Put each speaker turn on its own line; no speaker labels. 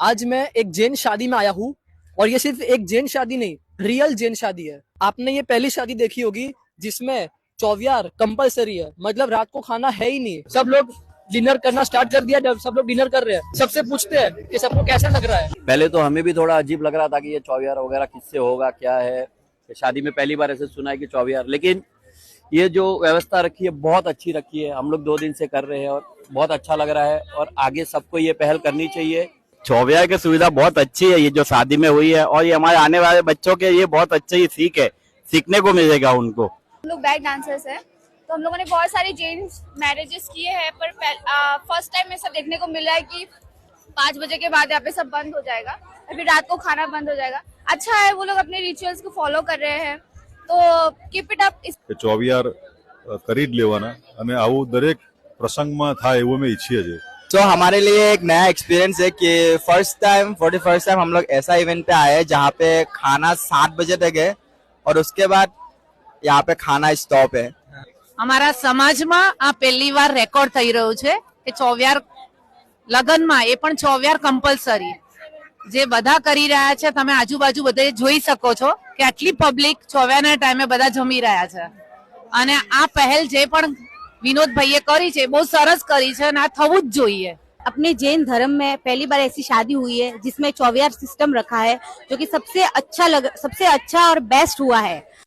आज मैं एक जैन शादी में आया हूँ और ये सिर्फ एक जैन शादी नहीं, रियल जैन शादी है। आपने ये पहली शादी देखी होगी जिसमें चौवियार कंपलसरी है, मतलब रात को खाना है ही नहीं। सब लोग डिनर करना स्टार्ट कर दिया। जब सब लोग डिनर कर रहे हैं, सबसे पूछते हैं कि सबको कैसा लग रहा है।
पहले तो हमें भी थोड़ा अजीब लग रहा था कि ये चौवियार वगैरह किससे होगा, क्या है। शादी में पहली बार ऐसे सुना है कि चौवियार, लेकिन ये जो व्यवस्था रखी है बहुत अच्छी रखी है। हम लोग 2 दिन से कर रहे हैं और बहुत अच्छा लग रहा है और आगे सबको ये पहल करनी चाहिए।
चौवियार की सुविधा बहुत अच्छी है, ये जो शादी में हुई है, और ये हमारे आने वाले बच्चों के ये बहुत अच्छी सीख है, सीखने को मिलेगा उनको।
हम लोग बैक डांसर्स हैं, तो हम लोगों ने बहुत सारे जेन मैरिजेस किए हैं, पर फर्स्ट टाइम ऐसा देखने को मिला है कि 5 बजे के बाद यहाँ पे सब बंद हो जाएगा, अभी रात को खाना बंद हो जाएगा। अच्छा है, वो लोग अपने रिचुअल्स को फॉलो कर रहे हैं, तो कीप इट अप।
ચોવિયાર કરી જ લેવાના અને આવું દરેક પ્રસંગમાં થાય એવું અમે ઈચ્છીએ છીએ।
तो हमारे लिए एक नया एक्सपीरियंस है कि फर्स्ट टाइम हम लोग ऐसा इवेंट पे आए हैं जहाँ पे खाना 7 बजे तक है और उसके बाद यहाँ पे खाना स्टॉप है।
અમારા સમાજમાં આ પહેલી વાર રેકોર્ડ થઈ રહ્યું છે કે ચોવિયાર લગનમાં એ પણ ચોવિયાર કમ્પલસરી જે બધા કરી રહ્યા છે। તમે આજુબાજુ બધે જોઈ શકો છો કે આટલી પબ્લિક ચોવિયારના ટાઈમે બધા જમી રહ્યા છે અને આ પહેલ જે પણ વિનોદભાઈએ કરી છે બહુ સરસ કરી છે અને આ થવું જ જોઈએ।
अपने जैन धर्म में पहली बार ऐसी शादी हुई है जिसमें चौवियार सिस्टम रखा है, जो कि सबसे अच्छा और बेस्ट हुआ है।